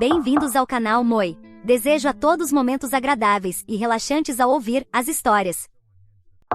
Bem-vindos ao canal Moi. Desejo a todos momentos agradáveis e relaxantes ao ouvir as histórias.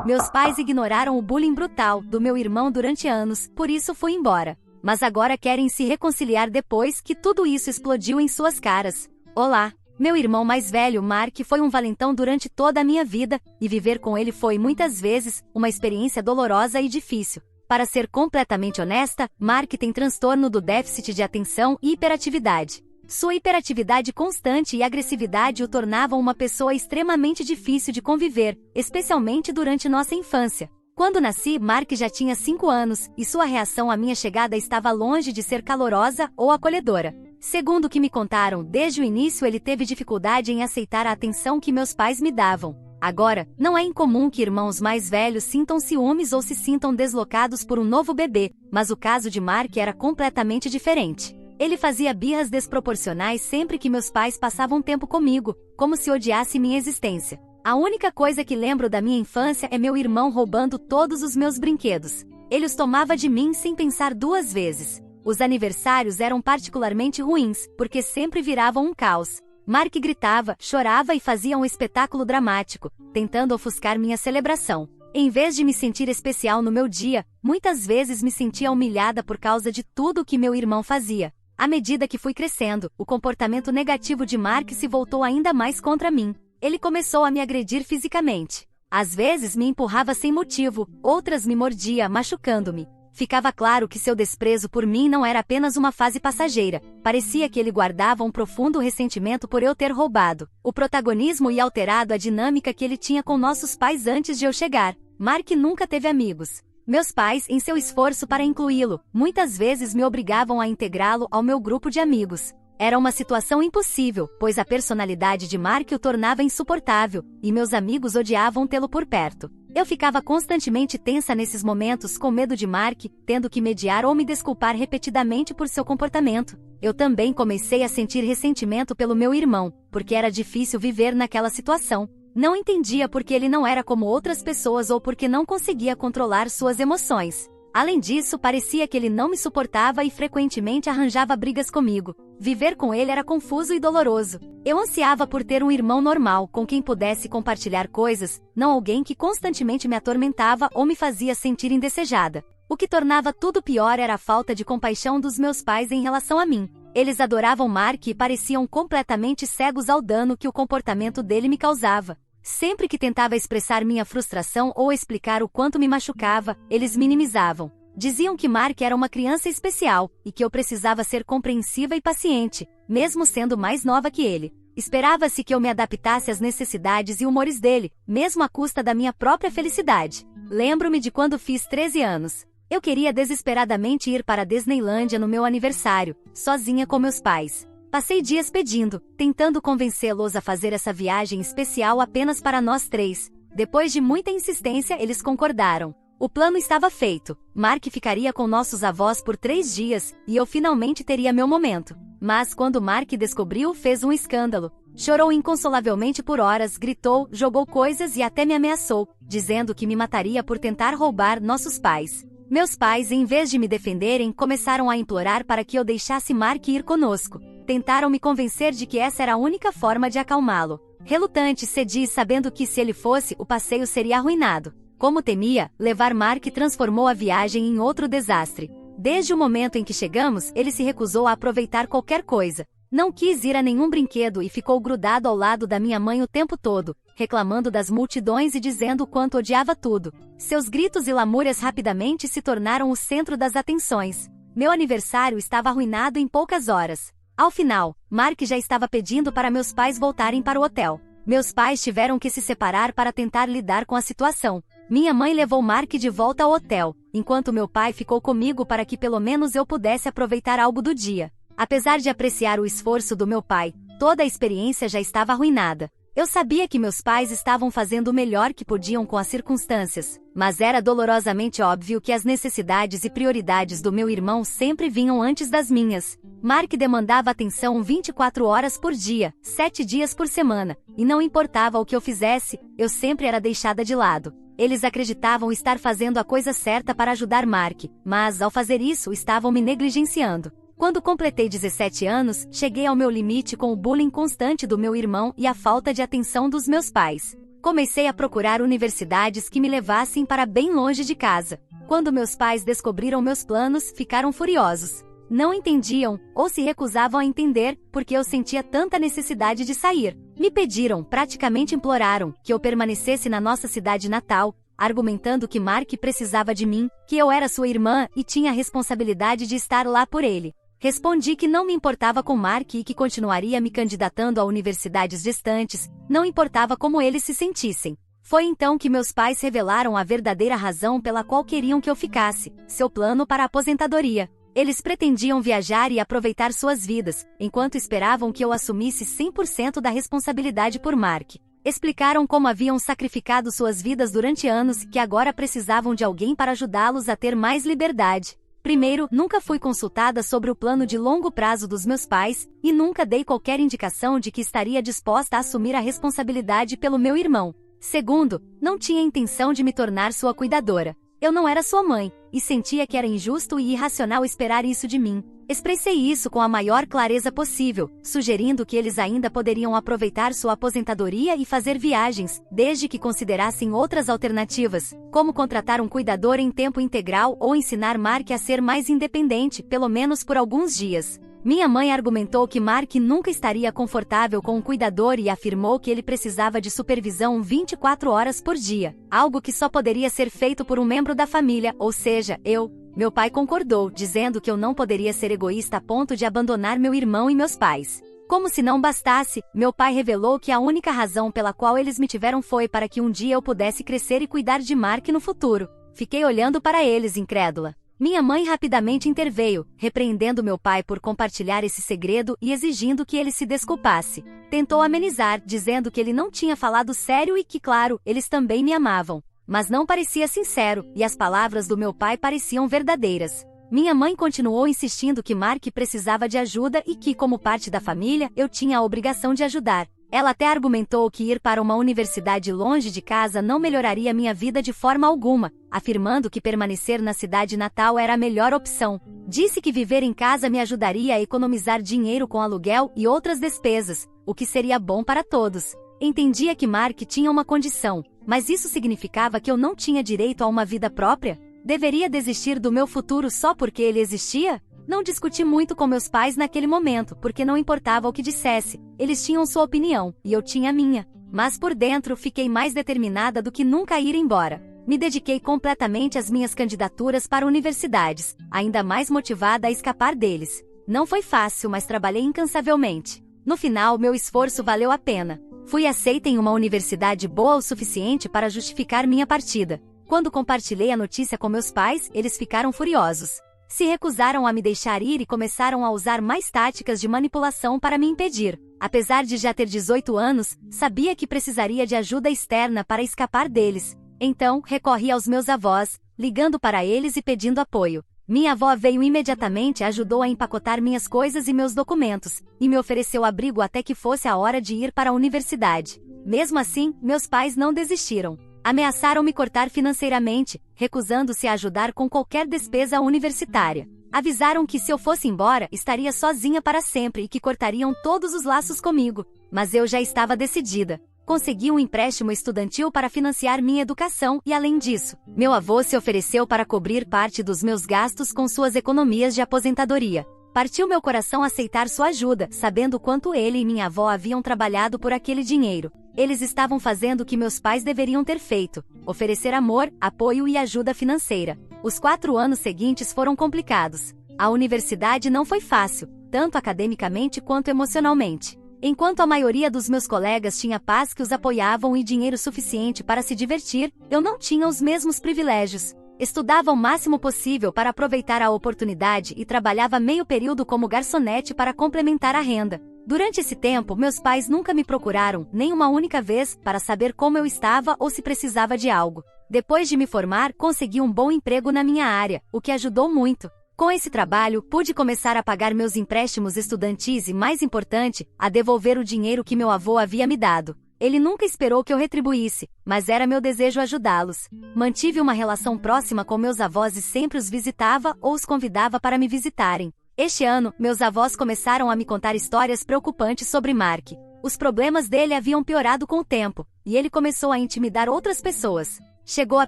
Meus pais ignoraram o bullying brutal do meu irmão durante anos, por isso fui embora. Mas agora querem se reconciliar depois que tudo isso explodiu em suas caras. Olá! Meu irmão mais velho, Mark, foi um valentão durante toda a minha vida, e viver com ele foi, muitas vezes, uma experiência dolorosa e difícil. Para ser completamente honesta, Mark tem transtorno do déficit de atenção e hiperatividade. Sua hiperatividade constante e agressividade o tornavam uma pessoa extremamente difícil de conviver, especialmente durante nossa infância. Quando nasci, Mark já tinha 5 anos, e sua reação à minha chegada estava longe de ser calorosa ou acolhedora. Segundo o que me contaram, desde o início ele teve dificuldade em aceitar a atenção que meus pais me davam. Agora, não é incomum que irmãos mais velhos sintam ciúmes ou se sintam deslocados por um novo bebê, mas o caso de Mark era completamente diferente. Ele fazia birras desproporcionais sempre que meus pais passavam tempo comigo, como se odiasse minha existência. A única coisa que lembro da minha infância é meu irmão roubando todos os meus brinquedos. Ele os tomava de mim sem pensar 2 vezes. Os aniversários eram particularmente ruins, porque sempre viravam um caos. Mark gritava, chorava e fazia um espetáculo dramático, tentando ofuscar minha celebração. Em vez de me sentir especial no meu dia, muitas vezes me sentia humilhada por causa de tudo o que meu irmão fazia. À medida que fui crescendo, o comportamento negativo de Mark se voltou ainda mais contra mim. Ele começou a me agredir fisicamente. Às vezes me empurrava sem motivo, outras me mordia, machucando-me. Ficava claro que seu desprezo por mim não era apenas uma fase passageira. Parecia que ele guardava um profundo ressentimento por eu ter roubado o protagonismo e alterado a dinâmica que ele tinha com nossos pais antes de eu chegar. Mark nunca teve amigos. Meus pais, em seu esforço para incluí-lo, muitas vezes me obrigavam a integrá-lo ao meu grupo de amigos. Era uma situação impossível, pois a personalidade de Mark o tornava insuportável, e meus amigos odiavam tê-lo por perto. Eu ficava constantemente tensa nesses momentos, com medo de Mark, tendo que mediar ou me desculpar repetidamente por seu comportamento. Eu também comecei a sentir ressentimento pelo meu irmão, porque era difícil viver naquela situação. Não entendia por que ele não era como outras pessoas ou porque não conseguia controlar suas emoções. Além disso, parecia que ele não me suportava e frequentemente arranjava brigas comigo. Viver com ele era confuso e doloroso. Eu ansiava por ter um irmão normal, com quem pudesse compartilhar coisas, não alguém que constantemente me atormentava ou me fazia sentir indesejada. O que tornava tudo pior era a falta de compaixão dos meus pais em relação a mim. Eles adoravam Mark e pareciam completamente cegos ao dano que o comportamento dele me causava. Sempre que tentava expressar minha frustração ou explicar o quanto me machucava, eles minimizavam. Diziam que Mark era uma criança especial, e que eu precisava ser compreensiva e paciente, mesmo sendo mais nova que ele. Esperava-se que eu me adaptasse às necessidades e humores dele, mesmo à custa da minha própria felicidade. Lembro-me de quando fiz 13 anos. Eu queria desesperadamente ir para a Disneylândia no meu aniversário, sozinha com meus pais. Passei dias pedindo, tentando convencê-los a fazer essa viagem especial apenas para nós 3. Depois de muita insistência, eles concordaram. O plano estava feito. Mark ficaria com nossos avós por 3 dias, e eu finalmente teria meu momento. Mas quando Mark descobriu, fez um escândalo. Chorou inconsolavelmente por horas, gritou, jogou coisas e até me ameaçou, dizendo que me mataria por tentar roubar nossos pais. Meus pais, em vez de me defenderem, começaram a implorar para que eu deixasse Mark ir conosco. Tentaram me convencer de que essa era a única forma de acalmá-lo. Relutante, cedi, sabendo que se ele fosse, o passeio seria arruinado. Como temia, levar Mark transformou a viagem em outro desastre. Desde o momento em que chegamos, ele se recusou a aproveitar qualquer coisa. Não quis ir a nenhum brinquedo e ficou grudado ao lado da minha mãe o tempo todo, reclamando das multidões e dizendo o quanto odiava tudo. Seus gritos e lamúrias rapidamente se tornaram o centro das atenções. Meu aniversário estava arruinado em poucas horas. Ao final, Mark já estava pedindo para meus pais voltarem para o hotel. Meus pais tiveram que se separar para tentar lidar com a situação. Minha mãe levou Mark de volta ao hotel, enquanto meu pai ficou comigo para que pelo menos eu pudesse aproveitar algo do dia. Apesar de apreciar o esforço do meu pai, toda a experiência já estava arruinada. Eu sabia que meus pais estavam fazendo o melhor que podiam com as circunstâncias, mas era dolorosamente óbvio que as necessidades e prioridades do meu irmão sempre vinham antes das minhas. Mark demandava atenção 24 horas por dia, 7 dias por semana, e não importava o que eu fizesse, eu sempre era deixada de lado. Eles acreditavam estar fazendo a coisa certa para ajudar Mark, mas, ao fazer isso, estavam me negligenciando. Quando completei 17 anos, cheguei ao meu limite com o bullying constante do meu irmão e a falta de atenção dos meus pais. Comecei a procurar universidades que me levassem para bem longe de casa. Quando meus pais descobriram meus planos, ficaram furiosos. Não entendiam, ou se recusavam a entender, porque eu sentia tanta necessidade de sair. Me pediram, praticamente imploraram, que eu permanecesse na nossa cidade natal, argumentando que Mark precisava de mim, que eu era sua irmã e tinha a responsabilidade de estar lá por ele. Respondi que não me importava com Mark e que continuaria me candidatando a universidades distantes, não importava como eles se sentissem. Foi então que meus pais revelaram a verdadeira razão pela qual queriam que eu ficasse, seu plano para a aposentadoria. Eles pretendiam viajar e aproveitar suas vidas, enquanto esperavam que eu assumisse 100% da responsabilidade por Mark. Explicaram como haviam sacrificado suas vidas durante anos e que agora precisavam de alguém para ajudá-los a ter mais liberdade. Primeiro, nunca fui consultada sobre o plano de longo prazo dos meus pais, e nunca dei qualquer indicação de que estaria disposta a assumir a responsabilidade pelo meu irmão. Segundo, não tinha intenção de me tornar sua cuidadora. Eu não era sua mãe, e sentia que era injusto e irracional esperar isso de mim. Expressei isso com a maior clareza possível, sugerindo que eles ainda poderiam aproveitar sua aposentadoria e fazer viagens, desde que considerassem outras alternativas, como contratar um cuidador em tempo integral ou ensinar Mark a ser mais independente, pelo menos por alguns dias. Minha mãe argumentou que Mark nunca estaria confortável com um cuidador e afirmou que ele precisava de supervisão 24 horas por dia, algo que só poderia ser feito por um membro da família, ou seja, eu. Meu pai concordou, dizendo que eu não poderia ser egoísta a ponto de abandonar meu irmão e meus pais. Como se não bastasse, meu pai revelou que a única razão pela qual eles me tiveram foi para que um dia eu pudesse crescer e cuidar de Mark no futuro. Fiquei olhando para eles, incrédula. Minha mãe rapidamente interveio, repreendendo meu pai por compartilhar esse segredo e exigindo que ele se desculpasse. Tentou amenizar, dizendo que ele não tinha falado sério e que, claro, eles também me amavam. Mas não parecia sincero, e as palavras do meu pai pareciam verdadeiras. Minha mãe continuou insistindo que Mark precisava de ajuda e que, como parte da família, eu tinha a obrigação de ajudar. Ela até argumentou que ir para uma universidade longe de casa não melhoraria minha vida de forma alguma, afirmando que permanecer na cidade natal era a melhor opção. Disse que viver em casa me ajudaria a economizar dinheiro com aluguel e outras despesas, o que seria bom para todos. Entendia que Mark tinha uma condição, mas isso significava que eu não tinha direito a uma vida própria? Deveria desistir do meu futuro só porque ele existia? Não discuti muito com meus pais naquele momento, porque não importava o que dissesse. Eles tinham sua opinião, e eu tinha a minha. Mas por dentro fiquei mais determinada do que nunca a ir embora. Me dediquei completamente às minhas candidaturas para universidades, ainda mais motivada a escapar deles. Não foi fácil, mas trabalhei incansavelmente. No final, meu esforço valeu a pena. Fui aceita em uma universidade boa o suficiente para justificar minha partida. Quando compartilhei a notícia com meus pais, eles ficaram furiosos. Se recusaram a me deixar ir e começaram a usar mais táticas de manipulação para me impedir. Apesar de já ter 18 anos, sabia que precisaria de ajuda externa para escapar deles. Então, recorri aos meus avós, ligando para eles e pedindo apoio. Minha avó veio imediatamente e ajudou a empacotar minhas coisas e meus documentos, e me ofereceu abrigo até que fosse a hora de ir para a universidade. Mesmo assim, meus pais não desistiram. Ameaçaram me cortar financeiramente, recusando-se a ajudar com qualquer despesa universitária. Avisaram que se eu fosse embora, estaria sozinha para sempre e que cortariam todos os laços comigo. Mas eu já estava decidida. Consegui um empréstimo estudantil para financiar minha educação e, além disso, meu avô se ofereceu para cobrir parte dos meus gastos com suas economias de aposentadoria. Partiu meu coração aceitar sua ajuda, sabendo quanto ele e minha avó haviam trabalhado por aquele dinheiro. Eles estavam fazendo o que meus pais deveriam ter feito: oferecer amor, apoio e ajuda financeira. Os 4 anos seguintes foram complicados. A universidade não foi fácil, tanto academicamente quanto emocionalmente. Enquanto a maioria dos meus colegas tinha pais que os apoiavam e dinheiro suficiente para se divertir, eu não tinha os mesmos privilégios. Estudava o máximo possível para aproveitar a oportunidade e trabalhava meio período como garçonete para complementar a renda. Durante esse tempo, meus pais nunca me procuraram, nem uma única vez, para saber como eu estava ou se precisava de algo. Depois de me formar, consegui um bom emprego na minha área, o que ajudou muito. Com esse trabalho, pude começar a pagar meus empréstimos estudantis e, mais importante, a devolver o dinheiro que meu avô havia me dado. Ele nunca esperou que eu retribuísse, mas era meu desejo ajudá-los. Mantive uma relação próxima com meus avós e sempre os visitava ou os convidava para me visitarem. Este ano, meus avós começaram a me contar histórias preocupantes sobre Mark. Os problemas dele haviam piorado com o tempo, e ele começou a intimidar outras pessoas. Chegou a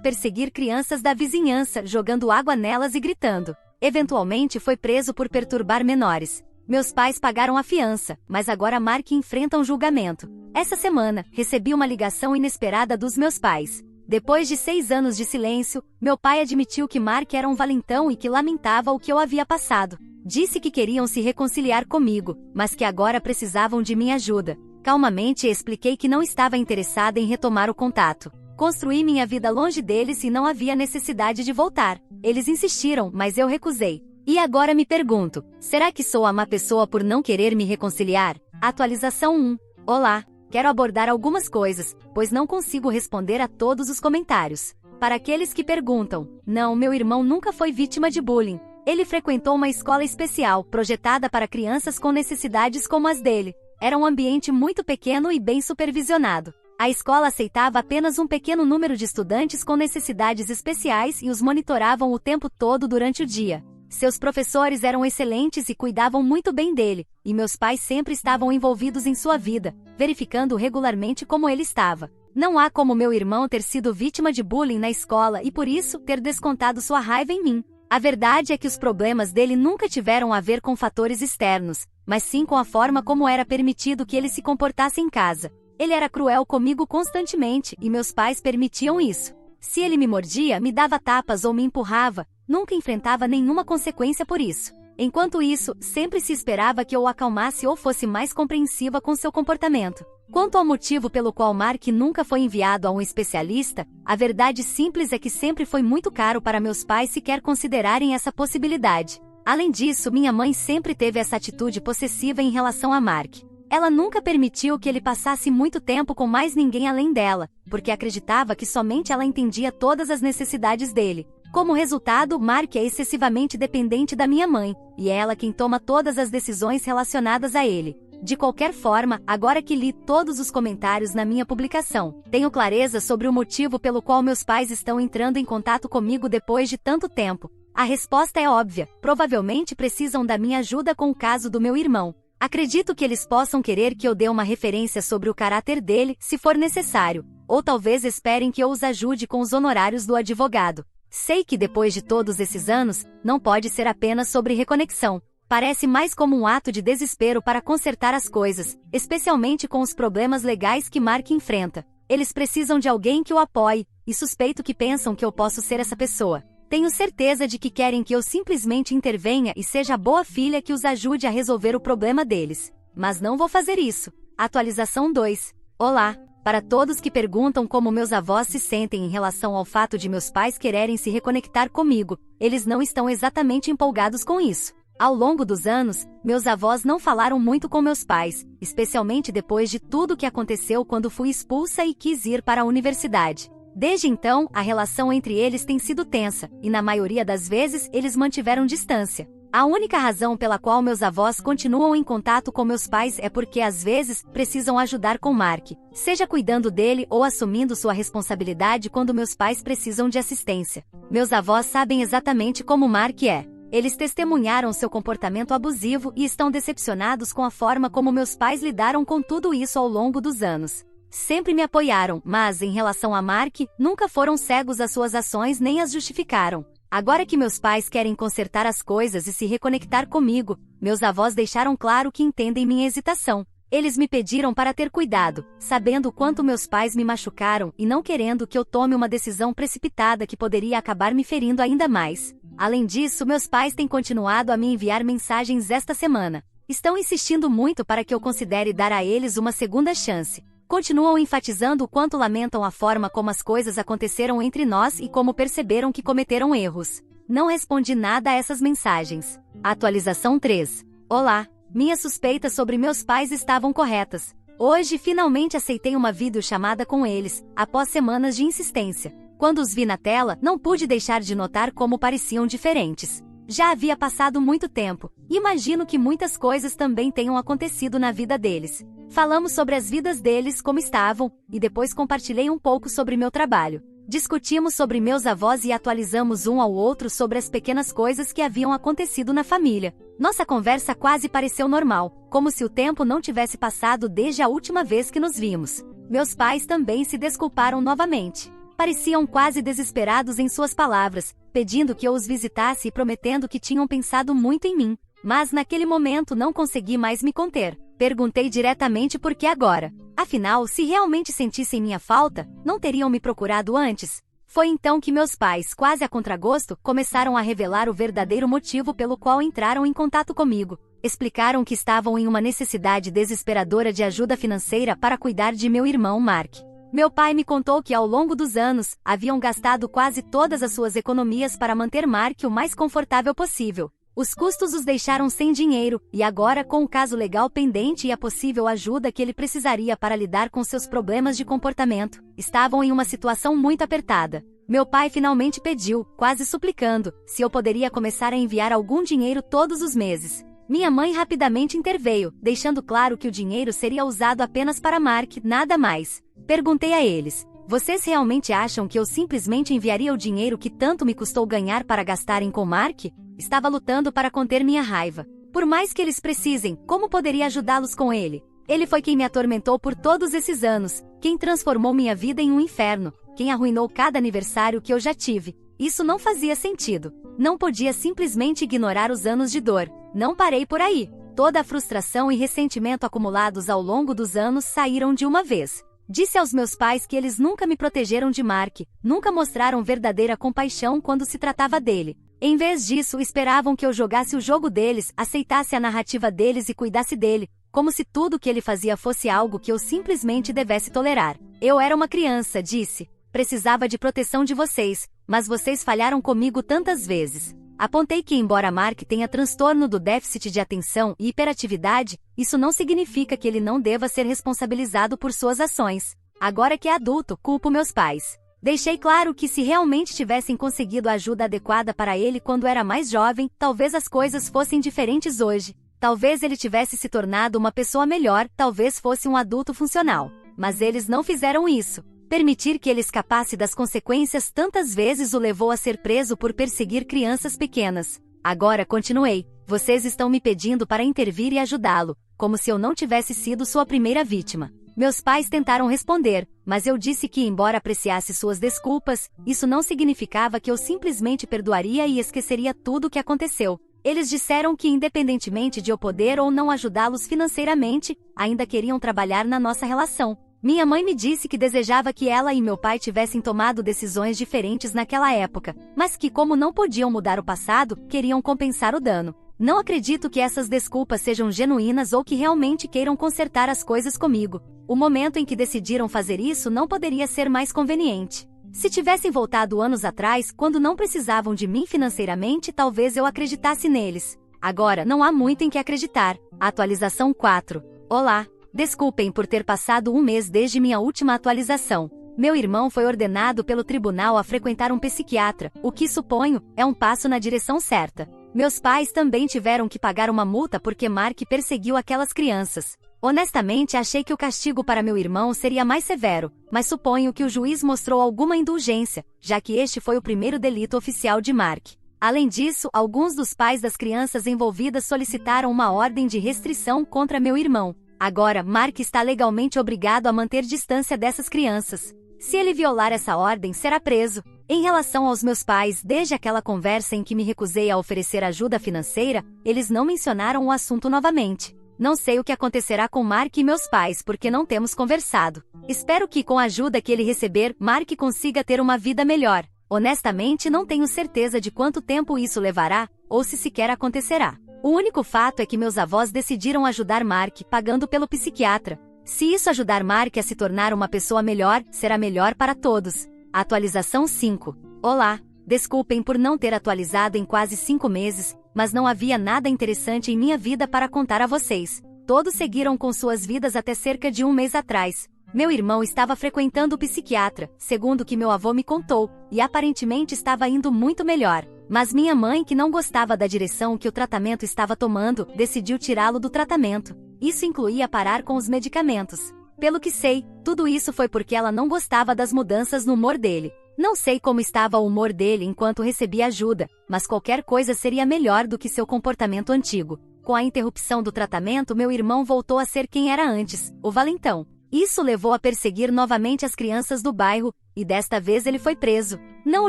perseguir crianças da vizinhança, jogando água nelas e gritando. Eventualmente foi preso por perturbar menores. Meus pais pagaram a fiança, mas agora Mark enfrenta um julgamento. Essa semana, recebi uma ligação inesperada dos meus pais. Depois de 6 anos de silêncio, meu pai admitiu que Mark era um valentão e que lamentava o que eu havia passado. Disse que queriam se reconciliar comigo, mas que agora precisavam de minha ajuda. Calmamente expliquei que não estava interessada em retomar o contato. Construí minha vida longe deles e não havia necessidade de voltar. Eles insistiram, mas eu recusei. E agora me pergunto, será que sou a má pessoa por não querer me reconciliar? Atualização 1. Olá, quero abordar algumas coisas, pois não consigo responder a todos os comentários. Para aqueles que perguntam, não, meu irmão nunca foi vítima de bullying. Ele frequentou uma escola especial, projetada para crianças com necessidades como as dele. Era um ambiente muito pequeno e bem supervisionado. A escola aceitava apenas um pequeno número de estudantes com necessidades especiais e os monitoravam o tempo todo durante o dia. Seus professores eram excelentes e cuidavam muito bem dele, e meus pais sempre estavam envolvidos em sua vida, verificando regularmente como ele estava. Não há como meu irmão ter sido vítima de bullying na escola e por isso ter descontado sua raiva em mim. A verdade é que os problemas dele nunca tiveram a ver com fatores externos, mas sim com a forma como era permitido que ele se comportasse em casa. Ele era cruel comigo constantemente e meus pais permitiam isso. Se ele me mordia, me dava tapas ou me empurrava, nunca enfrentava nenhuma consequência por isso. Enquanto isso, sempre se esperava que eu o acalmasse ou fosse mais compreensiva com seu comportamento. Quanto ao motivo pelo qual Mark nunca foi enviado a um especialista, a verdade simples é que sempre foi muito caro para meus pais sequer considerarem essa possibilidade. Além disso, minha mãe sempre teve essa atitude possessiva em relação a Mark. Ela nunca permitiu que ele passasse muito tempo com mais ninguém além dela, porque acreditava que somente ela entendia todas as necessidades dele. Como resultado, Mark é excessivamente dependente da minha mãe, e é ela quem toma todas as decisões relacionadas a ele. De qualquer forma, agora que li todos os comentários na minha publicação, tenho clareza sobre o motivo pelo qual meus pais estão entrando em contato comigo depois de tanto tempo. A resposta é óbvia, provavelmente precisam da minha ajuda com o caso do meu irmão. Acredito que eles possam querer que eu dê uma referência sobre o caráter dele, se for necessário, ou talvez esperem que eu os ajude com os honorários do advogado. Sei que depois de todos esses anos, não pode ser apenas sobre reconexão. Parece mais como um ato de desespero para consertar as coisas, especialmente com os problemas legais que Mark enfrenta. Eles precisam de alguém que o apoie, e suspeito que pensam que eu posso ser essa pessoa. Tenho certeza de que querem que eu simplesmente intervenha e seja a boa filha que os ajude a resolver o problema deles. Mas não vou fazer isso. Atualização 2. Olá! Para todos que perguntam como meus avós se sentem em relação ao fato de meus pais quererem se reconectar comigo, eles não estão exatamente empolgados com isso. Ao longo dos anos, meus avós não falaram muito com meus pais, especialmente depois de tudo o que aconteceu quando fui expulsa e quis ir para a universidade. Desde então, a relação entre eles tem sido tensa, e na maioria das vezes eles mantiveram distância. A única razão pela qual meus avós continuam em contato com meus pais é porque às vezes precisam ajudar com Mark, seja cuidando dele ou assumindo sua responsabilidade quando meus pais precisam de assistência. Meus avós sabem exatamente como Mark é. Eles testemunharam seu comportamento abusivo e estão decepcionados com a forma como meus pais lidaram com tudo isso ao longo dos anos. Sempre me apoiaram, mas, em relação a Mark, nunca foram cegos às suas ações nem as justificaram. Agora que meus pais querem consertar as coisas e se reconectar comigo, meus avós deixaram claro que entendem minha hesitação. Eles me pediram para ter cuidado, sabendo o quanto meus pais me machucaram e não querendo que eu tome uma decisão precipitada que poderia acabar me ferindo ainda mais. Além disso, meus pais têm continuado a me enviar mensagens esta semana. Estão insistindo muito para que eu considere dar a eles uma segunda chance. Continuam enfatizando o quanto lamentam a forma como as coisas aconteceram entre nós e como perceberam que cometeram erros. Não respondi nada a essas mensagens. Atualização 3. Olá! Minhas suspeitas sobre meus pais estavam corretas. Hoje finalmente aceitei uma videochamada com eles, após semanas de insistência. Quando os vi na tela, não pude deixar de notar como pareciam diferentes. Já havia passado muito tempo, e imagino que muitas coisas também tenham acontecido na vida deles. Falamos sobre as vidas deles como estavam, e depois compartilhei um pouco sobre meu trabalho. Discutimos sobre meus avós e atualizamos um ao outro sobre as pequenas coisas que haviam acontecido na família. Nossa conversa quase pareceu normal, como se o tempo não tivesse passado desde a última vez que nos vimos. Meus pais também se desculparam novamente. Pareciam quase desesperados em suas palavras, pedindo que eu os visitasse e prometendo que tinham pensado muito em mim. Mas naquele momento não consegui mais me conter. Perguntei diretamente por que agora. Afinal, se realmente sentissem minha falta, não teriam me procurado antes? Foi então que meus pais, quase a contragosto, começaram a revelar o verdadeiro motivo pelo qual entraram em contato comigo. Explicaram que estavam em uma necessidade desesperadora de ajuda financeira para cuidar de meu irmão Mark. Meu pai me contou que ao longo dos anos, haviam gastado quase todas as suas economias para manter Mark o mais confortável possível. Os custos os deixaram sem dinheiro, e agora, com o caso legal pendente e a possível ajuda que ele precisaria para lidar com seus problemas de comportamento, estavam em uma situação muito apertada. Meu pai finalmente pediu, quase suplicando, se eu poderia começar a enviar algum dinheiro todos os meses. Minha mãe rapidamente interveio, deixando claro que o dinheiro seria usado apenas para Mark, nada mais. Perguntei a eles: vocês realmente acham que eu simplesmente enviaria o dinheiro que tanto me custou ganhar para gastarem com Mark? Estava lutando para conter minha raiva. Por mais que eles precisem, como poderia ajudá-los com ele? Ele foi quem me atormentou por todos esses anos, quem transformou minha vida em um inferno, quem arruinou cada aniversário que eu já tive. Isso não fazia sentido. Não podia simplesmente ignorar os anos de dor. Não parei por aí. Toda a frustração e ressentimento acumulados ao longo dos anos saíram de uma vez. Disse aos meus pais que eles nunca me protegeram de Mark, nunca mostraram verdadeira compaixão quando se tratava dele. Em vez disso, esperavam que eu jogasse o jogo deles, aceitasse a narrativa deles e cuidasse dele, como se tudo que ele fazia fosse algo que eu simplesmente devesse tolerar. Eu era uma criança, disse. Precisava de proteção de vocês, mas vocês falharam comigo tantas vezes. Apontei que, embora Mark tenha transtorno do déficit de atenção e hiperatividade, isso não significa que ele não deva ser responsabilizado por suas ações. Agora que é adulto, culpo meus pais. Deixei claro que se realmente tivessem conseguido a ajuda adequada para ele quando era mais jovem, talvez as coisas fossem diferentes hoje. Talvez ele tivesse se tornado uma pessoa melhor, talvez fosse um adulto funcional. Mas eles não fizeram isso. Permitir que ele escapasse das consequências tantas vezes o levou a ser preso por perseguir crianças pequenas. Agora continuei. Vocês estão me pedindo para intervir e ajudá-lo, como se eu não tivesse sido sua primeira vítima. Meus pais tentaram responder, mas eu disse que, embora apreciasse suas desculpas, isso não significava que eu simplesmente perdoaria e esqueceria tudo o que aconteceu. Eles disseram que, independentemente de eu poder ou não ajudá-los financeiramente, ainda queriam trabalhar na nossa relação. Minha mãe me disse que desejava que ela e meu pai tivessem tomado decisões diferentes naquela época, mas que, como não podiam mudar o passado, queriam compensar o dano. Não acredito que essas desculpas sejam genuínas ou que realmente queiram consertar as coisas comigo. O momento em que decidiram fazer isso não poderia ser mais conveniente. Se tivessem voltado anos atrás, quando não precisavam de mim financeiramente, talvez eu acreditasse neles. Agora, não há muito em que acreditar. Atualização 4. Olá. Desculpem por ter passado um mês desde minha última atualização. Meu irmão foi ordenado pelo tribunal a frequentar um psiquiatra, o que suponho é um passo na direção certa. Meus pais também tiveram que pagar uma multa porque Mark perseguiu aquelas crianças. Honestamente, achei que o castigo para meu irmão seria mais severo, mas suponho que o juiz mostrou alguma indulgência, já que este foi o primeiro delito oficial de Mark. Além disso, alguns dos pais das crianças envolvidas solicitaram uma ordem de restrição contra meu irmão. Agora, Mark está legalmente obrigado a manter distância dessas crianças. Se ele violar essa ordem, será preso. Em relação aos meus pais, desde aquela conversa em que me recusei a oferecer ajuda financeira, eles não mencionaram o assunto novamente. Não sei o que acontecerá com Mark e meus pais porque não temos conversado. Espero que, com a ajuda que ele receber, Mark consiga ter uma vida melhor. Honestamente, não tenho certeza de quanto tempo isso levará, ou se sequer acontecerá. O único fato é que meus avós decidiram ajudar Mark, pagando pelo psiquiatra. Se isso ajudar Mark a se tornar uma pessoa melhor, será melhor para todos. Atualização 5. Olá. Desculpem por não ter atualizado em quase 5 meses, mas não havia nada interessante em minha vida para contar a vocês. Todos seguiram com suas vidas até cerca de um mês atrás. Meu irmão estava frequentando o psiquiatra, segundo o que meu avô me contou, e aparentemente estava indo muito melhor. Mas minha mãe, que não gostava da direção que o tratamento estava tomando, decidiu tirá-lo do tratamento. Isso incluía parar com os medicamentos. Pelo que sei, tudo isso foi porque ela não gostava das mudanças no humor dele. Não sei como estava o humor dele enquanto recebia ajuda, mas qualquer coisa seria melhor do que seu comportamento antigo. Com a interrupção do tratamento, meu irmão voltou a ser quem era antes, o valentão. Isso levou a perseguir novamente as crianças do bairro, e desta vez ele foi preso. Não o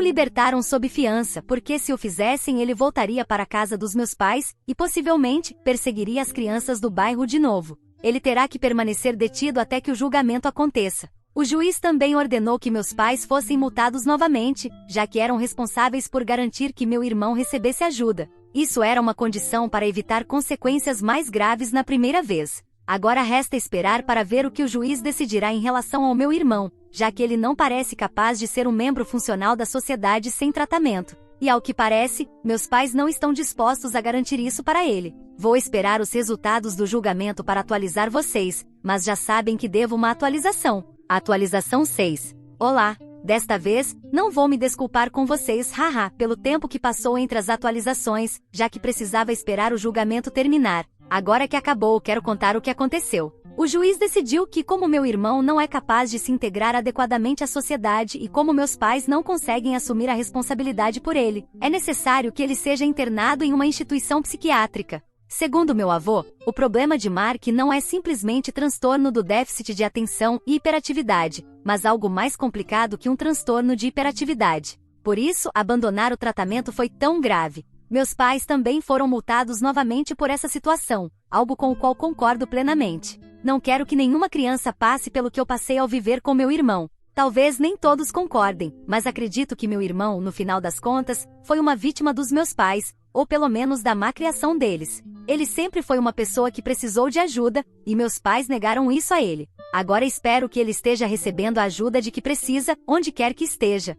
libertaram sob fiança, porque se o fizessem ele voltaria para a casa dos meus pais, e possivelmente, perseguiria as crianças do bairro de novo. Ele terá que permanecer detido até que o julgamento aconteça. O juiz também ordenou que meus pais fossem multados novamente, já que eram responsáveis por garantir que meu irmão recebesse ajuda. Isso era uma condição para evitar consequências mais graves na primeira vez. Agora resta esperar para ver o que o juiz decidirá em relação ao meu irmão, já que ele não parece capaz de ser um membro funcional da sociedade sem tratamento. E ao que parece, meus pais não estão dispostos a garantir isso para ele. Vou esperar os resultados do julgamento para atualizar vocês, mas já sabem que devo uma atualização. Atualização 6. Olá! Desta vez, não vou me desculpar com vocês, haha, pelo tempo que passou entre as atualizações, já que precisava esperar o julgamento terminar. Agora que acabou, quero contar o que aconteceu. O juiz decidiu que, como meu irmão não é capaz de se integrar adequadamente à sociedade e como meus pais não conseguem assumir a responsabilidade por ele, é necessário que ele seja internado em uma instituição psiquiátrica. Segundo meu avô, o problema de Mark não é simplesmente transtorno do déficit de atenção e hiperatividade, mas algo mais complicado que um transtorno de hiperatividade. Por isso, abandonar o tratamento foi tão grave. Meus pais também foram multados novamente por essa situação, algo com o qual concordo plenamente. Não quero que nenhuma criança passe pelo que eu passei ao viver com meu irmão. Talvez nem todos concordem, mas acredito que meu irmão, no final das contas, foi uma vítima dos meus pais, ou pelo menos da má criação deles. Ele sempre foi uma pessoa que precisou de ajuda, e meus pais negaram isso a ele. Agora espero que ele esteja recebendo a ajuda de que precisa, onde quer que esteja.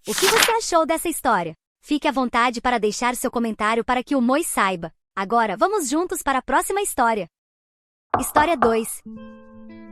O que você achou dessa história? Fique à vontade para deixar seu comentário para que o Moi saiba. Agora, vamos juntos para a próxima história. História 2.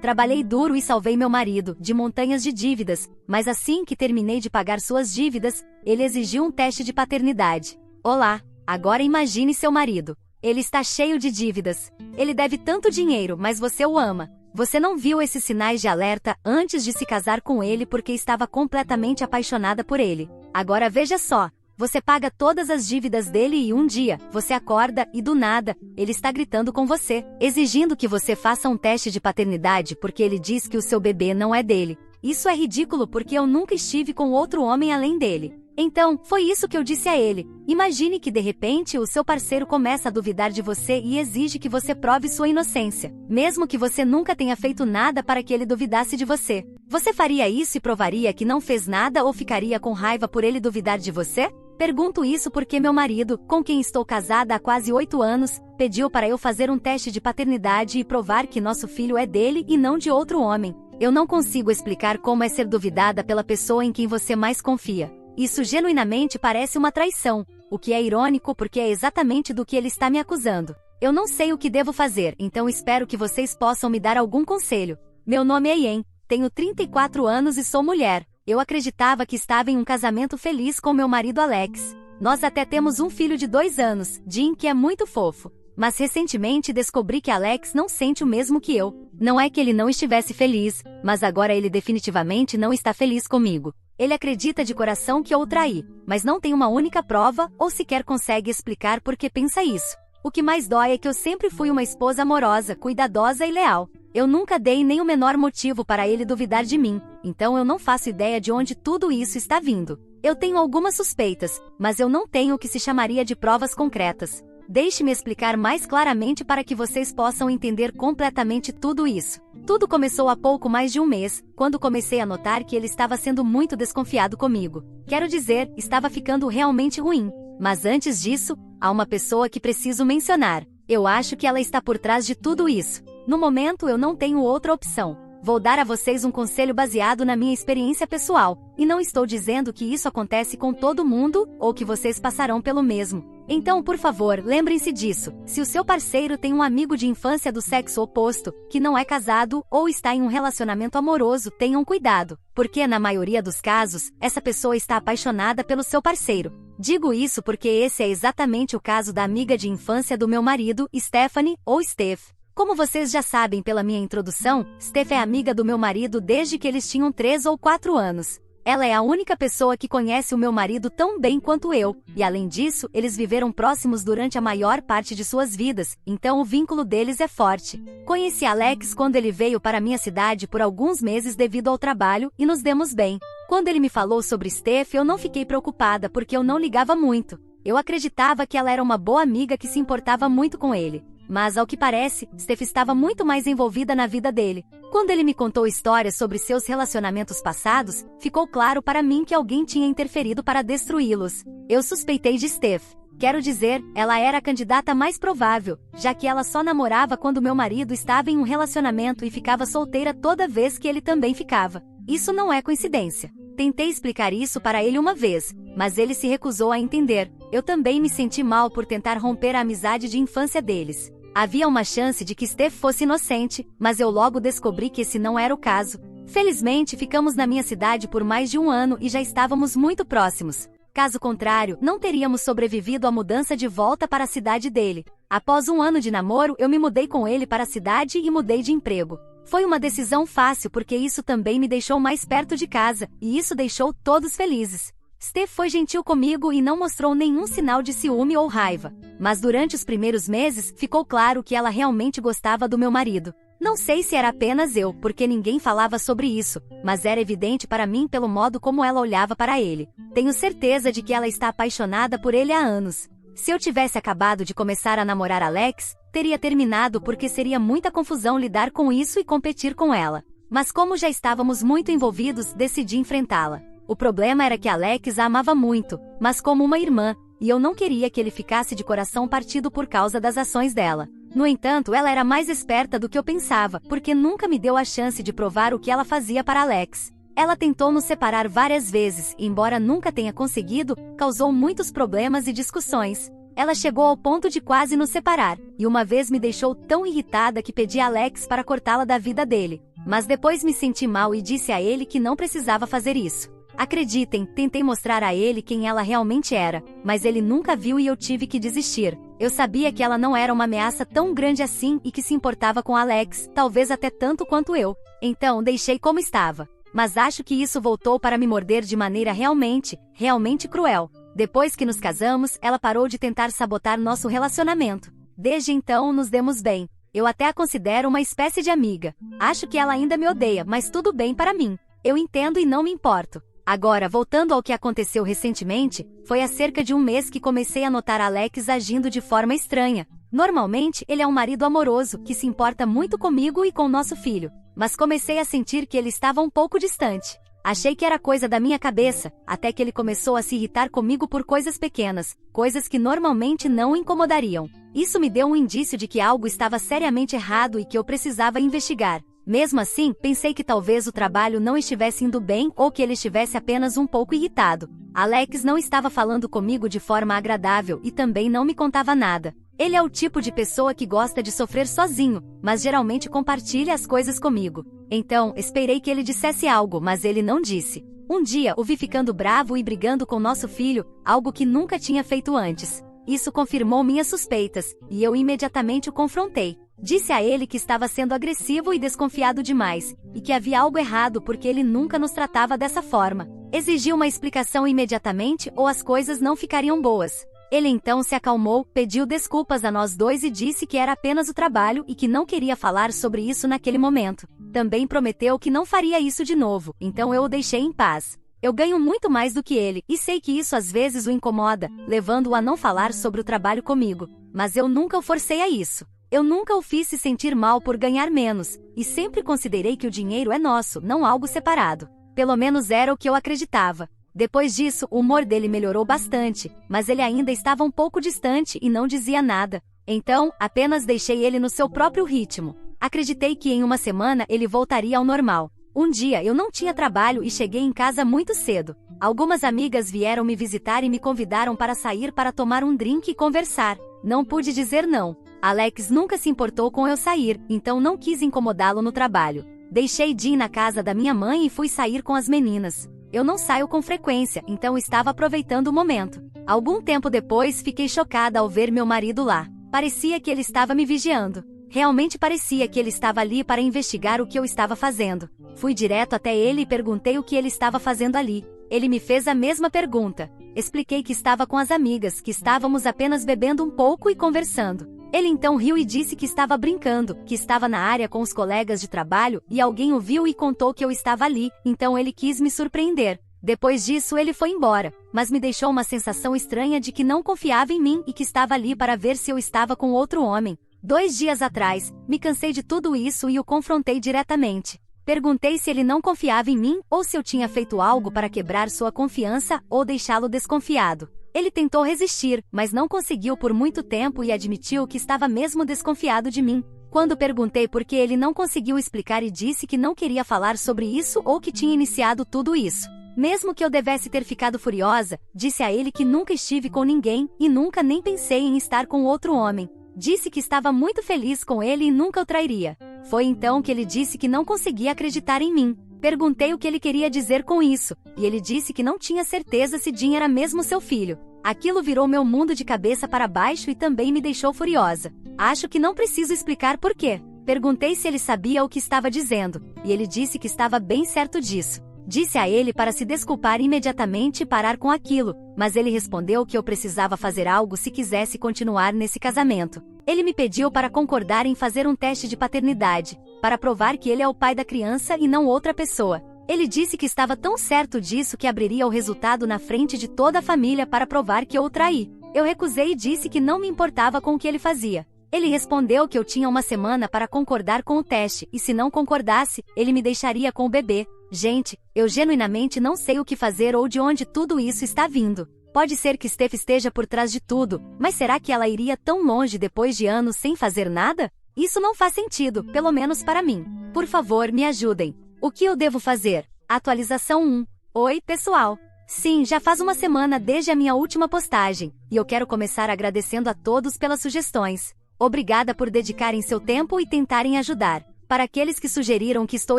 Trabalhei duro e salvei meu marido de montanhas de dívidas, mas assim que terminei de pagar suas dívidas, ele exigiu um teste de paternidade. Olá, agora imagine seu marido. Ele está cheio de dívidas. Ele deve tanto dinheiro, mas você o ama. Você não viu esses sinais de alerta antes de se casar com ele porque estava completamente apaixonada por ele. Agora veja só. Você paga todas as dívidas dele e um dia, você acorda e do nada, ele está gritando com você, exigindo que você faça um teste de paternidade porque ele diz que o seu bebê não é dele. Isso é ridículo porque eu nunca estive com outro homem além dele. Então, foi isso que eu disse a ele. Imagine que de repente o seu parceiro começa a duvidar de você e exige que você prove sua inocência, mesmo que você nunca tenha feito nada para que ele duvidasse de você. Você faria isso e provaria que não fez nada ou ficaria com raiva por ele duvidar de você? Pergunto isso porque meu marido, com quem estou casada há quase 8 anos, pediu para eu fazer um teste de paternidade e provar que nosso filho é dele e não de outro homem. Eu não consigo explicar como é ser duvidada pela pessoa em quem você mais confia. Isso genuinamente parece uma traição, o que é irônico porque é exatamente do que ele está me acusando. Eu não sei o que devo fazer, então espero que vocês possam me dar algum conselho. Meu nome é Yen, tenho 34 anos e sou mulher. Eu acreditava que estava em um casamento feliz com meu marido Alex. Nós até temos um filho de 2 anos, Jim, que é muito fofo. Mas recentemente descobri que Alex não sente o mesmo que eu. Não é que ele não estivesse feliz, mas agora ele definitivamente não está feliz comigo. Ele acredita de coração que eu o traí, mas não tem uma única prova ou sequer consegue explicar por que pensa isso. O que mais dói é que eu sempre fui uma esposa amorosa, cuidadosa e leal. Eu nunca dei nem o menor motivo para ele duvidar de mim, então eu não faço ideia de onde tudo isso está vindo. Eu tenho algumas suspeitas, mas eu não tenho o que se chamaria de provas concretas. Deixe-me explicar mais claramente para que vocês possam entender completamente tudo isso. Tudo começou há pouco mais de um mês, quando comecei a notar que ele estava sendo muito desconfiado comigo. Quero dizer, estava ficando realmente ruim. Mas antes disso, há uma pessoa que preciso mencionar. Eu acho que ela está por trás de tudo isso. No momento eu não tenho outra opção. Vou dar a vocês um conselho baseado na minha experiência pessoal, e não estou dizendo que isso acontece com todo mundo, ou que vocês passarão pelo mesmo. Então, por favor, lembrem-se disso. Se o seu parceiro tem um amigo de infância do sexo oposto, que não é casado, ou está em um relacionamento amoroso, tenham cuidado, porque na maioria dos casos, essa pessoa está apaixonada pelo seu parceiro. Digo isso porque esse é exatamente o caso da amiga de infância do meu marido, Stephanie, ou Steph. Como vocês já sabem pela minha introdução, Steph é amiga do meu marido desde que eles tinham 3 ou 4 anos. Ela é a única pessoa que conhece o meu marido tão bem quanto eu, e além disso, eles viveram próximos durante a maior parte de suas vidas, então o vínculo deles é forte. Conheci Alex quando ele veio para minha cidade por alguns meses devido ao trabalho, e nos demos bem. Quando ele me falou sobre Steph, eu não fiquei preocupada porque eu não ligava muito. Eu acreditava que ela era uma boa amiga que se importava muito com ele. Mas, ao que parece, Steph estava muito mais envolvida na vida dele. Quando ele me contou histórias sobre seus relacionamentos passados, ficou claro para mim que alguém tinha interferido para destruí-los. Eu suspeitei de Steph. Quero dizer, ela era a candidata mais provável, já que ela só namorava quando meu marido estava em um relacionamento e ficava solteira toda vez que ele também ficava. Isso não é coincidência. Tentei explicar isso para ele uma vez, mas ele se recusou a entender. Eu também me senti mal por tentar romper a amizade de infância deles. Havia uma chance de que Steph fosse inocente, mas eu logo descobri que esse não era o caso. Felizmente, ficamos na minha cidade por mais de um ano e já estávamos muito próximos. Caso contrário, não teríamos sobrevivido à mudança de volta para a cidade dele. Após um ano de namoro, eu me mudei com ele para a cidade e mudei de emprego. Foi uma decisão fácil porque isso também me deixou mais perto de casa, e isso deixou todos felizes. Steph foi gentil comigo e não mostrou nenhum sinal de ciúme ou raiva. Mas durante os primeiros meses, ficou claro que ela realmente gostava do meu marido. Não sei se era apenas eu, porque ninguém falava sobre isso, mas era evidente para mim pelo modo como ela olhava para ele. Tenho certeza de que ela está apaixonada por ele há anos. Se eu tivesse acabado de começar a namorar Alex, teria terminado porque seria muita confusão lidar com isso e competir com ela. Mas como já estávamos muito envolvidos, decidi enfrentá-la. O problema era que Alex a amava muito, mas como uma irmã, e eu não queria que ele ficasse de coração partido por causa das ações dela. No entanto, ela era mais esperta do que eu pensava, porque nunca me deu a chance de provar o que ela fazia para Alex. Ela tentou nos separar várias vezes, e embora nunca tenha conseguido, causou muitos problemas e discussões. Ela chegou ao ponto de quase nos separar, e uma vez me deixou tão irritada que pedi a Alex para cortá-la da vida dele. Mas depois me senti mal e disse a ele que não precisava fazer isso. Acreditem, tentei mostrar a ele quem ela realmente era, mas ele nunca viu e eu tive que desistir. Eu sabia que ela não era uma ameaça tão grande assim e que se importava com Alex, talvez até tanto quanto eu. Então deixei como estava. Mas acho que isso voltou para me morder de maneira realmente cruel. Depois que nos casamos, ela parou de tentar sabotar nosso relacionamento. Desde então nos demos bem. Eu até a considero uma espécie de amiga. Acho que ela ainda me odeia, mas tudo bem para mim. Eu entendo e não me importo. Agora, voltando ao que aconteceu recentemente, foi há cerca de um mês que comecei a notar Alex agindo de forma estranha. Normalmente, ele é um marido amoroso, que se importa muito comigo e com nosso filho. Mas comecei a sentir que ele estava um pouco distante. Achei que era coisa da minha cabeça, até que ele começou a se irritar comigo por coisas pequenas, coisas que normalmente não o incomodariam. Isso me deu um indício de que algo estava seriamente errado e que eu precisava investigar. Mesmo assim, pensei que talvez o trabalho não estivesse indo bem ou que ele estivesse apenas um pouco irritado. Alex não estava falando comigo de forma agradável e também não me contava nada. Ele é o tipo de pessoa que gosta de sofrer sozinho, mas geralmente compartilha as coisas comigo. Então, esperei que ele dissesse algo, mas ele não disse. Um dia, o vi ficando bravo e brigando com nosso filho, algo que nunca tinha feito antes. Isso confirmou minhas suspeitas, e eu imediatamente o confrontei. Disse a ele que estava sendo agressivo e desconfiado demais, e que havia algo errado porque ele nunca nos tratava dessa forma. Exigi uma explicação imediatamente ou as coisas não ficariam boas. Ele então se acalmou, pediu desculpas a nós dois e disse que era apenas o trabalho e que não queria falar sobre isso naquele momento. Também prometeu que não faria isso de novo, então eu o deixei em paz. Eu ganho muito mais do que ele, e sei que isso às vezes o incomoda, levando-o a não falar sobre o trabalho comigo. Mas eu nunca o forcei a isso. Eu nunca o fiz se sentir mal por ganhar menos, e sempre considerei que o dinheiro é nosso, não algo separado. Pelo menos era o que eu acreditava. Depois disso, o humor dele melhorou bastante, mas ele ainda estava um pouco distante e não dizia nada. Então, apenas deixei ele no seu próprio ritmo. Acreditei que em uma semana ele voltaria ao normal. Um dia eu não tinha trabalho e cheguei em casa muito cedo. Algumas amigas vieram me visitar e me convidaram para sair para tomar um drink e conversar. Não pude dizer não. Alex nunca se importou com eu sair, então não quis incomodá-lo no trabalho. Deixei de ir na casa da minha mãe e fui sair com as meninas. Eu não saio com frequência, então estava aproveitando o momento. Algum tempo depois, fiquei chocada ao ver meu marido lá. Parecia que ele estava me vigiando. Realmente parecia que ele estava ali para investigar o que eu estava fazendo. Fui direto até ele e perguntei o que ele estava fazendo ali. Ele me fez a mesma pergunta. Expliquei que estava com as amigas, que estávamos apenas bebendo um pouco e conversando. Ele então riu e disse que estava brincando, que estava na área com os colegas de trabalho e alguém o viu e contou que eu estava ali, então ele quis me surpreender. Depois disso ele foi embora, mas me deixou uma sensação estranha de que não confiava em mim e que estava ali para ver se eu estava com outro homem. 2 dias atrás, me cansei de tudo isso e o confrontei diretamente. Perguntei se ele não confiava em mim ou se eu tinha feito algo para quebrar sua confiança ou deixá-lo desconfiado. Ele tentou resistir, mas não conseguiu por muito tempo e admitiu que estava mesmo desconfiado de mim. Quando perguntei por que ele não conseguiu explicar e disse que não queria falar sobre isso ou que tinha iniciado tudo isso. Mesmo que eu devesse ter ficado furiosa, disse a ele que nunca estive com ninguém e nunca nem pensei em estar com outro homem. Disse que estava muito feliz com ele e nunca o trairia. Foi então que ele disse que não conseguia acreditar em mim. Perguntei o que ele queria dizer com isso, e ele disse que não tinha certeza se Jim era mesmo seu filho. Aquilo virou meu mundo de cabeça para baixo e também me deixou furiosa. Acho que não preciso explicar por quê. Perguntei se ele sabia o que estava dizendo, e ele disse que estava bem certo disso. Disse a ele para se desculpar imediatamente e parar com aquilo, mas ele respondeu que eu precisava fazer algo se quisesse continuar nesse casamento. Ele me pediu para concordar em fazer um teste de paternidade, para provar que ele é o pai da criança e não outra pessoa. Ele disse que estava tão certo disso que abriria o resultado na frente de toda a família para provar que eu o traí. Eu recusei e disse que não me importava com o que ele fazia. Ele respondeu que eu tinha uma semana para concordar com o teste, e se não concordasse, ele me deixaria com o bebê. Gente, eu genuinamente não sei o que fazer ou de onde tudo isso está vindo. Pode ser que Steph esteja por trás de tudo, mas será que ela iria tão longe depois de anos sem fazer nada? Isso não faz sentido, pelo menos para mim. Por favor, me ajudem. O que eu devo fazer? Atualização 1. Oi, pessoal. Sim, já faz uma semana desde a minha última postagem, e eu quero começar agradecendo a todos pelas sugestões. Obrigada por dedicarem seu tempo e tentarem ajudar. Para aqueles que sugeriram que estou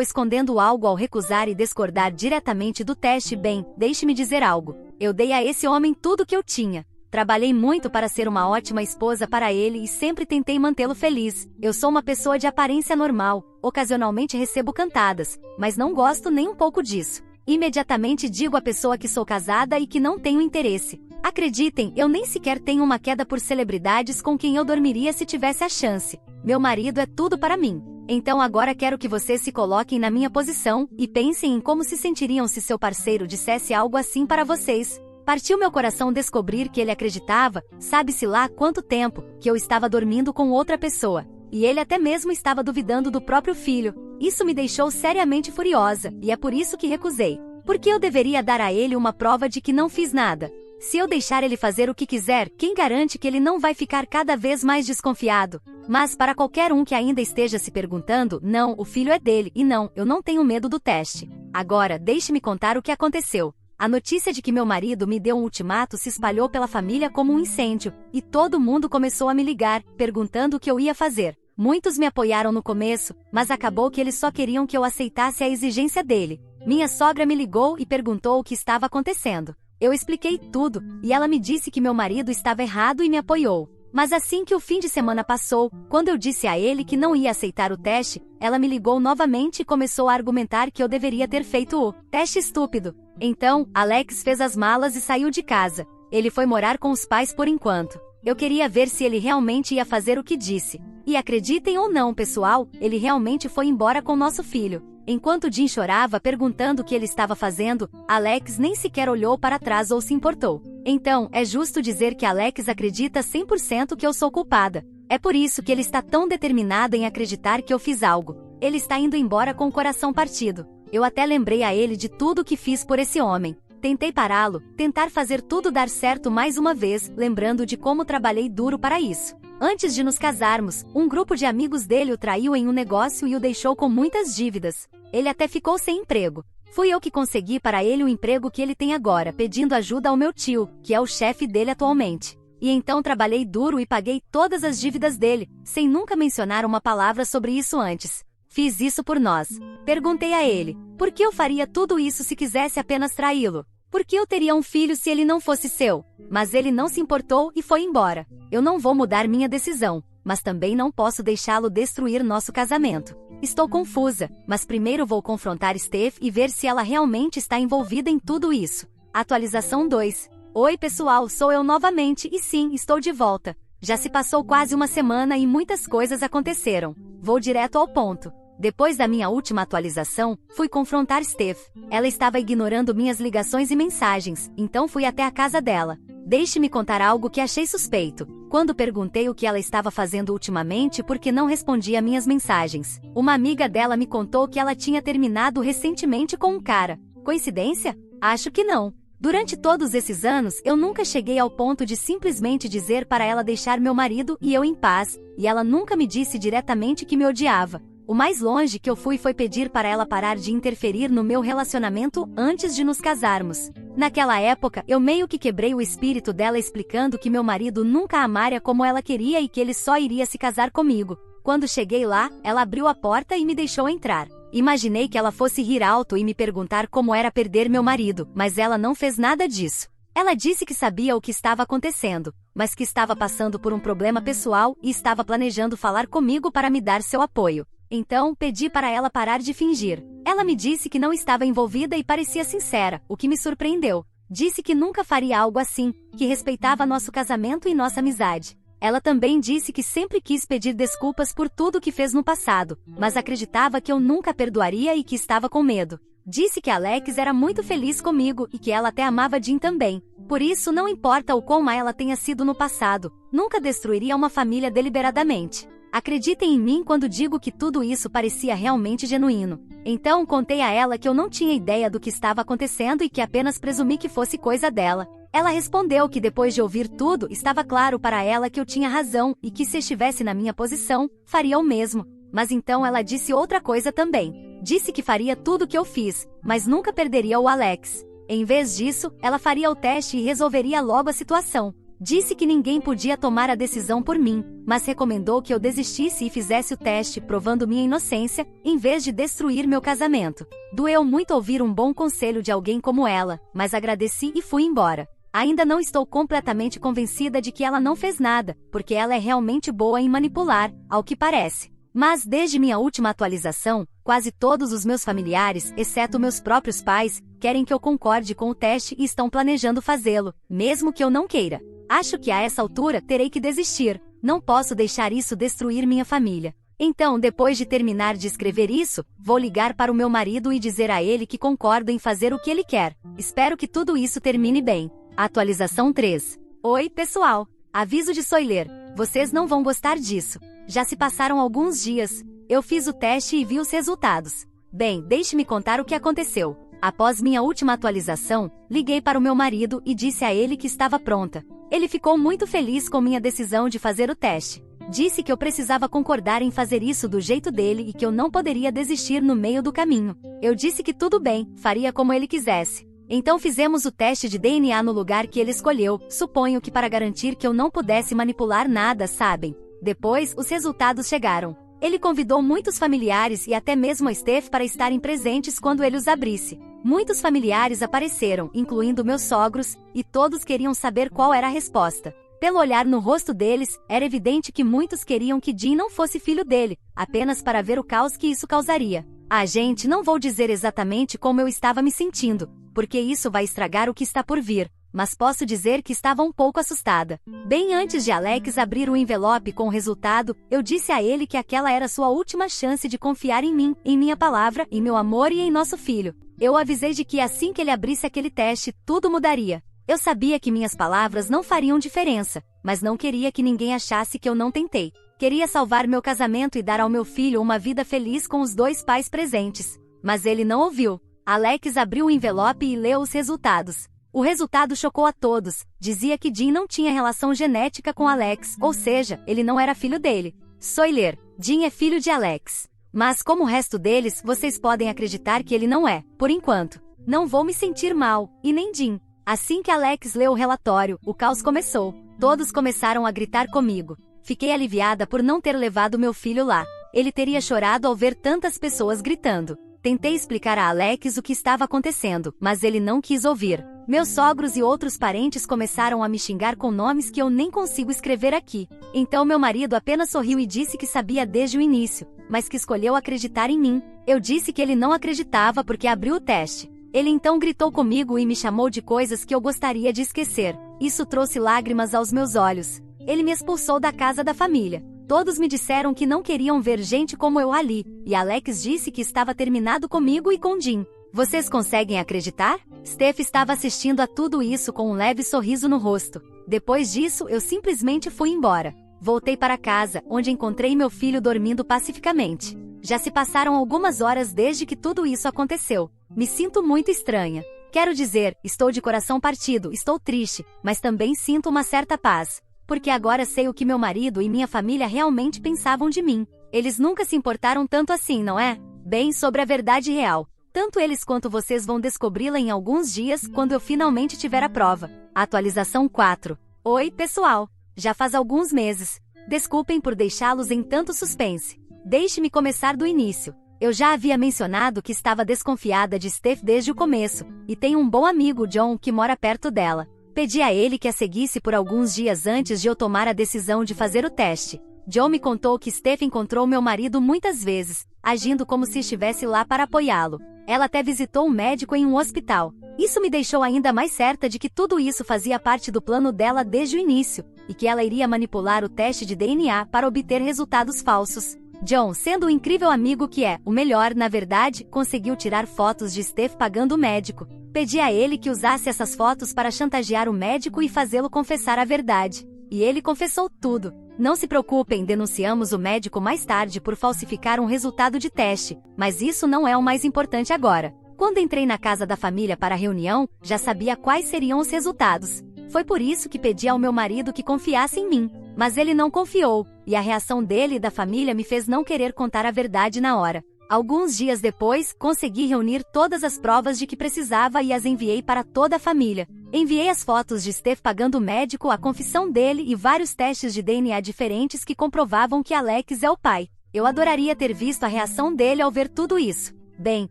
escondendo algo ao recusar e discordar diretamente do teste, bem, deixe-me dizer algo. Eu dei a esse homem tudo que eu tinha. Trabalhei muito para ser uma ótima esposa para ele e sempre tentei mantê-lo feliz. Eu sou uma pessoa de aparência normal, ocasionalmente recebo cantadas, mas não gosto nem um pouco disso. Imediatamente digo à pessoa que sou casada e que não tenho interesse. Acreditem, eu nem sequer tenho uma queda por celebridades com quem eu dormiria se tivesse a chance. Meu marido é tudo para mim. Então agora quero que vocês se coloquem na minha posição e pensem em como se sentiriam se seu parceiro dissesse algo assim para vocês. Partiu meu coração descobrir que ele acreditava, sabe-se lá quanto tempo, que eu estava dormindo com outra pessoa. E ele até mesmo estava duvidando do próprio filho. Isso me deixou seriamente furiosa, e é por isso que recusei. Porque eu deveria dar a ele uma prova de que não fiz nada. Se eu deixar ele fazer o que quiser, quem garante que ele não vai ficar cada vez mais desconfiado? Mas para qualquer um que ainda esteja se perguntando, não, o filho é dele, e não, eu não tenho medo do teste. Agora, deixe-me contar o que aconteceu. A notícia de que meu marido me deu um ultimato se espalhou pela família como um incêndio, e todo mundo começou a me ligar, perguntando o que eu ia fazer. Muitos me apoiaram no começo, mas acabou que eles só queriam que eu aceitasse a exigência dele. Minha sogra me ligou e perguntou o que estava acontecendo. Eu expliquei tudo, e ela me disse que meu marido estava errado e me apoiou. Mas assim que o fim de semana passou, quando eu disse a ele que não ia aceitar o teste, ela me ligou novamente e começou a argumentar que eu deveria ter feito o teste estúpido. Então, Alex fez as malas e saiu de casa. Ele foi morar com os pais por enquanto. Eu queria ver se ele realmente ia fazer o que disse. E acreditem ou não, pessoal, ele realmente foi embora com nosso filho. Enquanto Jim chorava perguntando o que ele estava fazendo, Alex nem sequer olhou para trás ou se importou. Então, é justo dizer que Alex acredita 100% que eu sou culpada. É por isso que ele está tão determinado em acreditar que eu fiz algo. Ele está indo embora com o coração partido. Eu até lembrei a ele de tudo o que fiz por esse homem. Tentei pará-lo, tentar fazer tudo dar certo mais uma vez, lembrando de como trabalhei duro para isso. Antes de nos casarmos, um grupo de amigos dele o traiu em um negócio e o deixou com muitas dívidas. Ele até ficou sem emprego. Fui eu que consegui para ele o emprego que ele tem agora, pedindo ajuda ao meu tio, que é o chefe dele atualmente. E então trabalhei duro e paguei todas as dívidas dele, sem nunca mencionar uma palavra sobre isso antes. Fiz isso por nós. Perguntei a ele, por que eu faria tudo isso se quisesse apenas traí-lo? Por que eu teria um filho se ele não fosse seu? Mas ele não se importou e foi embora. Eu não vou mudar minha decisão. mas também não posso deixá-lo destruir nosso casamento. Estou confusa, mas primeiro vou confrontar Steph e ver se ela realmente está envolvida em tudo isso. Atualização 2. Oi pessoal, sou eu novamente e sim, estou de volta. Já se passou quase uma semana e muitas coisas aconteceram. Vou direto ao ponto. Depois da minha última atualização, fui confrontar Steph. Ela estava ignorando minhas ligações e mensagens, então fui até a casa dela. Deixe-me contar algo que achei suspeito. Quando perguntei o que ela estava fazendo ultimamente porque não respondia minhas mensagens, uma amiga dela me contou que ela tinha terminado recentemente com um cara. Coincidência? Acho que não. Durante todos esses anos, eu nunca cheguei ao ponto de simplesmente dizer para ela deixar meu marido e eu em paz, e ela nunca me disse diretamente que me odiava. O mais longe que eu fui foi pedir para ela parar de interferir no meu relacionamento antes de nos casarmos. Naquela época, eu meio que quebrei o espírito dela explicando que meu marido nunca a amaria como ela queria e que ele só iria se casar comigo. Quando cheguei lá, ela abriu a porta e me deixou entrar. Imaginei que ela fosse rir alto e me perguntar como era perder meu marido, mas ela não fez nada disso. Ela disse que sabia o que estava acontecendo, mas que estava passando por um problema pessoal e estava planejando falar comigo para me dar seu apoio. Então, pedi para ela parar de fingir. Ela me disse que não estava envolvida e parecia sincera, o que me surpreendeu. Disse que nunca faria algo assim, que respeitava nosso casamento e nossa amizade. Ela também disse que sempre quis pedir desculpas por tudo que fez no passado, mas acreditava que eu nunca perdoaria e que estava com medo. Disse que Alex era muito feliz comigo e que ela até amava Jim também. Por isso, não importa o quão má ela tenha sido no passado, nunca destruiria uma família deliberadamente. Acreditem em mim quando digo que tudo isso parecia realmente genuíno. Então contei a ela que eu não tinha ideia do que estava acontecendo e que apenas presumi que fosse coisa dela. Ela respondeu que depois de ouvir tudo, estava claro para ela que eu tinha razão e que se estivesse na minha posição, faria o mesmo. Mas então ela disse outra coisa também. Disse que faria tudo o que eu fiz, mas nunca perderia o Alex. Em vez disso, ela faria o teste e resolveria logo a situação. Disse que ninguém podia tomar a decisão por mim, mas recomendou que eu desistisse e fizesse o teste, provando minha inocência, em vez de destruir meu casamento. Doeu muito ouvir um bom conselho de alguém como ela, mas agradeci e fui embora. Ainda não estou completamente convencida de que ela não fez nada, porque ela é realmente boa em manipular, ao que parece. Mas desde minha última atualização, quase todos os meus familiares, exceto meus próprios pais, querem que eu concorde com o teste e estão planejando fazê-lo, mesmo que eu não queira. Acho que a essa altura terei que desistir. Não posso deixar isso destruir minha família. Então, depois de terminar de escrever isso, vou ligar para o meu marido e dizer a ele que concordo em fazer o que ele quer. Espero que tudo isso termine bem. Atualização 3. Oi, pessoal. Aviso de spoiler. Vocês não vão gostar disso. Já se passaram alguns dias. Eu fiz o teste e vi os resultados. Bem, deixe-me contar o que aconteceu. Após minha última atualização, liguei para o meu marido e disse a ele que estava pronta. Ele ficou muito feliz com minha decisão de fazer o teste. Disse que eu precisava concordar em fazer isso do jeito dele e que eu não poderia desistir no meio do caminho. Eu disse que tudo bem, faria como ele quisesse. Então fizemos o teste de DNA no lugar que ele escolheu, suponho que para garantir que eu não pudesse manipular nada, sabem? Depois, os resultados chegaram. Ele convidou muitos familiares e até mesmo a Steph para estarem presentes quando ele os abrisse. Muitos familiares apareceram, incluindo meus sogros, e todos queriam saber qual era a resposta. Pelo olhar no rosto deles, era evidente que muitos queriam que Jim não fosse filho dele, apenas para ver o caos que isso causaria. Gente, não vou dizer exatamente como eu estava me sentindo, porque isso vai estragar o que está por vir. Mas posso dizer que estava um pouco assustada. Bem antes de Alex abrir o envelope com o resultado, eu disse a ele que aquela era sua última chance de confiar em mim, em minha palavra, em meu amor e em nosso filho. Eu o avisei de que assim que ele abrisse aquele teste, tudo mudaria. Eu sabia que minhas palavras não fariam diferença, mas não queria que ninguém achasse que eu não tentei. Queria salvar meu casamento e dar ao meu filho uma vida feliz com os dois pais presentes. Mas ele não ouviu. Alex abriu o envelope e leu os resultados. O resultado chocou a todos. Dizia que Jim não tinha relação genética com Alex, ou seja, ele não era filho dele. Spoiler: Jim é filho de Alex. Mas como o resto deles, vocês podem acreditar que ele não é, por enquanto. Não vou me sentir mal, e nem Jim. Assim que Alex leu o relatório, o caos começou. Todos começaram a gritar comigo. Fiquei aliviada por não ter levado meu filho lá. Ele teria chorado ao ver tantas pessoas gritando. Tentei explicar a Alex o que estava acontecendo, mas ele não quis ouvir. Meus sogros e outros parentes começaram a me xingar com nomes que eu nem consigo escrever aqui. Então meu marido apenas sorriu e disse que sabia desde o início, mas que escolheu acreditar em mim. Eu disse que ele não acreditava porque abriu o teste. Ele então gritou comigo e me chamou de coisas que eu gostaria de esquecer. Isso trouxe lágrimas aos meus olhos. Ele me expulsou da casa da família. Todos me disseram que não queriam ver gente como eu ali, e Alex disse que estava terminado comigo e com Jim. Vocês conseguem acreditar? Steph estava assistindo a tudo isso com um leve sorriso no rosto. Depois disso, eu simplesmente fui embora. Voltei para casa, onde encontrei meu filho dormindo pacificamente. Já se passaram algumas horas desde que tudo isso aconteceu. Me sinto muito estranha. Quero dizer, estou de coração partido, estou triste, mas também sinto uma certa paz. Porque agora sei o que meu marido e minha família realmente pensavam de mim. Eles nunca se importaram tanto assim, não é? Bem, sobre a verdade real. Tanto eles quanto vocês vão descobri-la em alguns dias, quando eu finalmente tiver a prova. Atualização 4. Oi, pessoal. Já faz alguns meses. Desculpem por deixá-los em tanto suspense. Deixe-me começar do início. Eu já havia mencionado que estava desconfiada de Steph desde o começo, e tenho um bom amigo, John, que mora perto dela. Pedi a ele que a seguisse por alguns dias antes de eu tomar a decisão de fazer o teste. John me contou que Steph encontrou meu marido muitas vezes, agindo como se estivesse lá para apoiá-lo. Ela até visitou um médico em um hospital. Isso me deixou ainda mais certa de que tudo isso fazia parte do plano dela desde o início, e que ela iria manipular o teste de DNA para obter resultados falsos. John, sendo o incrível amigo que é, o melhor, na verdade, conseguiu tirar fotos de Steph pagando o médico. Pedi a ele que usasse essas fotos para chantagear o médico e fazê-lo confessar a verdade. E ele confessou tudo. Não se preocupem, denunciamos o médico mais tarde por falsificar um resultado de teste, mas isso não é o mais importante agora. Quando entrei na casa da família para a reunião, já sabia quais seriam os resultados. Foi por isso que pedi ao meu marido que confiasse em mim, mas ele não confiou, e a reação dele e da família me fez não querer contar a verdade na hora. Alguns dias depois, consegui reunir todas as provas de que precisava e as enviei para toda a família. Enviei as fotos de Steph pagando o médico, a confissão dele e vários testes de DNA diferentes que comprovavam que Alex é o pai. Eu adoraria ter visto a reação dele ao ver tudo isso. Bem,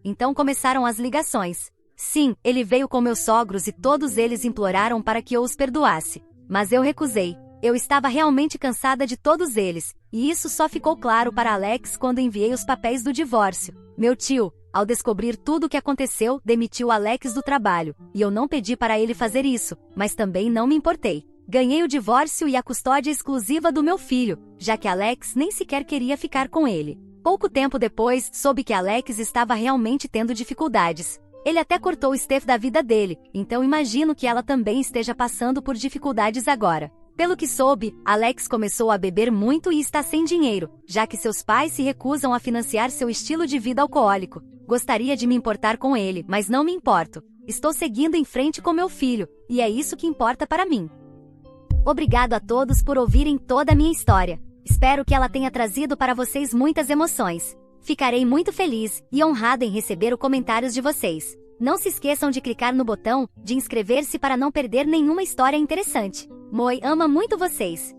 então começaram as ligações. Sim, ele veio com meus sogros e todos eles imploraram para que eu os perdoasse. Mas eu recusei. Eu estava realmente cansada de todos eles, e isso só ficou claro para Alex quando enviei os papéis do divórcio. Meu tio, ao descobrir tudo o que aconteceu, demitiu Alex do trabalho, e eu não pedi para ele fazer isso, mas também não me importei. Ganhei o divórcio e a custódia exclusiva do meu filho, já que Alex nem sequer queria ficar com ele. Pouco tempo depois, soube que Alex estava realmente tendo dificuldades. Ele até cortou Steph da vida dele, então imagino que ela também esteja passando por dificuldades agora. Pelo que soube, Alex começou a beber muito e está sem dinheiro, já que seus pais se recusam a financiar seu estilo de vida alcoólico. Gostaria de me importar com ele, mas não me importo. Estou seguindo em frente com meu filho, e é isso que importa para mim. Obrigado a todos por ouvirem toda a minha história. Espero que ela tenha trazido para vocês muitas emoções. Ficarei muito feliz e honrada em receber os comentários de vocês. Não se esqueçam de clicar no botão de inscrever-se para não perder nenhuma história interessante. Moi ama muito vocês.